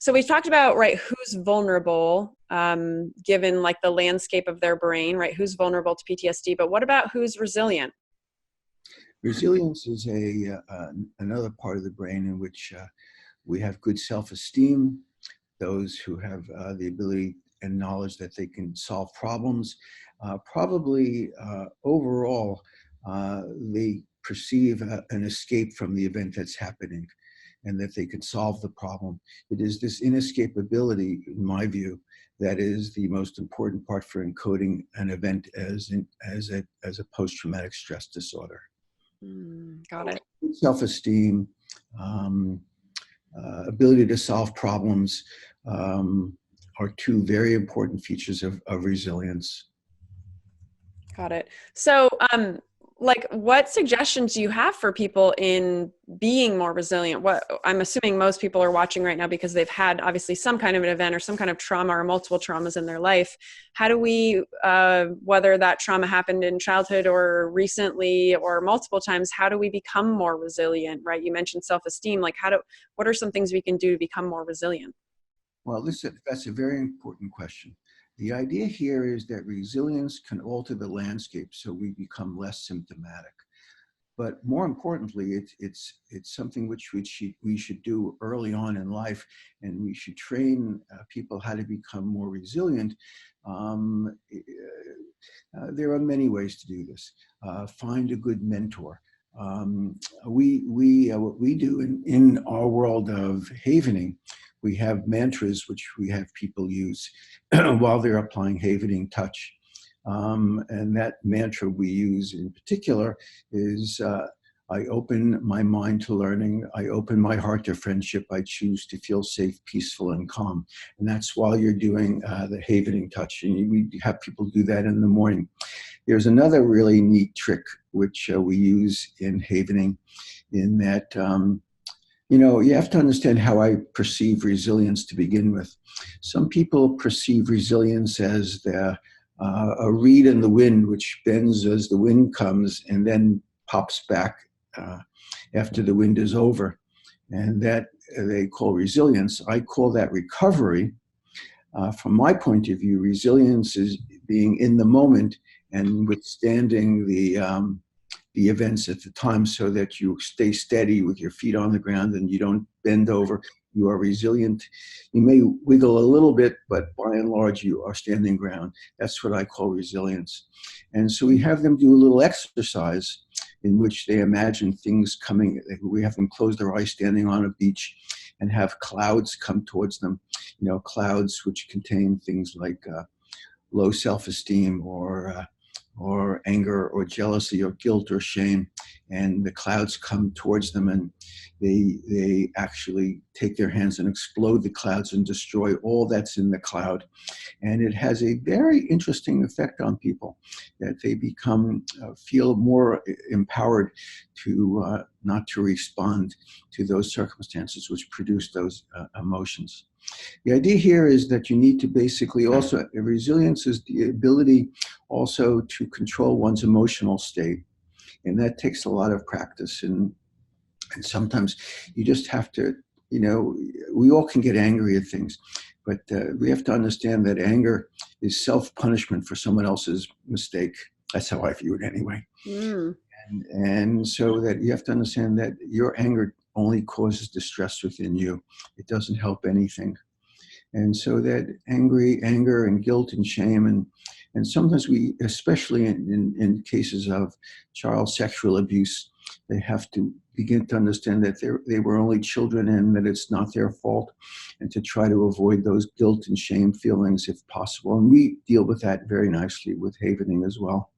So we've talked about, right, who's vulnerable, given like the landscape of their brain, right? Who's vulnerable to PTSD, but what about who's resilient? Resilience is another part of the brain in which we have good self-esteem, those who have the ability and knowledge that they can solve problems. Probably overall, they perceive an escape from the event that's happening and that they can solve the problem. It is this inescapability, in my view, that is the most important part for encoding an event as a post-traumatic stress disorder. Got it. Self-esteem, ability to solve problems are two very important features of resilience. Got it. So, like, what suggestions do you have for people in being more resilient? What I'm assuming most people are watching right now because they've had obviously some kind of an event or some kind of trauma or multiple traumas in their life. How do we, whether that trauma happened in childhood or recently or multiple times, how do we become more resilient, right? You mentioned self-esteem. Like, what are some things we can do to become more resilient? Well, that's a very important question. The idea here is that resilience can alter the landscape so we become less symptomatic. But more importantly, it's something which we should do early on in life, and we should train people how to become more resilient. There are many ways to do this. Find a good mentor. What we do in our world of havening, we have mantras which we have people use while they're applying havening touch. And that mantra we use in particular is, I open my mind to learning, I open my heart to friendship, I choose to feel safe, peaceful, and calm. And that's while you're doing the havening touch. And we have people do that in the morning. There's another really neat trick which we use in havening, in that you have to understand how I perceive resilience to begin with. Some people perceive resilience as a reed in the wind, which bends as the wind comes and then pops back after the wind is over. And that they call resilience. I call that recovery. From my point of view, resilience is being in the moment and withstanding the events at the time so that you stay steady with your feet on the ground and you don't bend over. You are resilient. You may wiggle a little bit, but by and large, you are standing ground. That's what I call resilience. And so we have them do a little exercise in which they imagine things coming. We have them close their eyes standing on a beach and have clouds come towards them. Clouds which contain things like low self-esteem or anger or jealousy or guilt or shame, and the clouds come towards them and they actually take their hands and explode the clouds and destroy all that's in the cloud. And it has a very interesting effect on people, that they feel more empowered to not to respond to those circumstances which produce those emotions. The idea here is that you need to basically also, resilience is the ability also to control one's emotional state. And that takes a lot of practice. And sometimes you just have to, we all can get angry at things, but we have to understand that anger is self-punishment for someone else's mistake. That's how I view it anyway. And so that you have to understand that your anger only causes distress within you. It doesn't help anything. And so that anger and guilt and shame, and sometimes we, especially in cases of child sexual abuse, they have to begin to understand that they were only children and that it's not their fault, and to try to avoid those guilt and shame feelings if possible. And we deal with that very nicely with havening as well.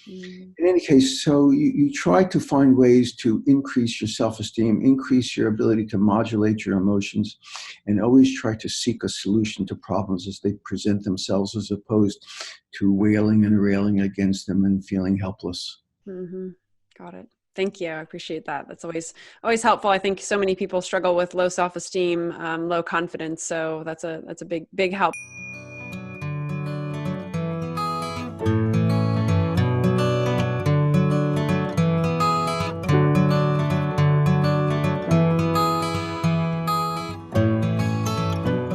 In any case, so you try to find ways to increase your self-esteem, increase your ability to modulate your emotions, and always try to seek a solution to problems as they present themselves, as opposed to wailing and railing against them and feeling helpless. Got it. Thank you. I appreciate that. That's always helpful. I think so many people struggle with low self-esteem, low confidence. So that's a big help.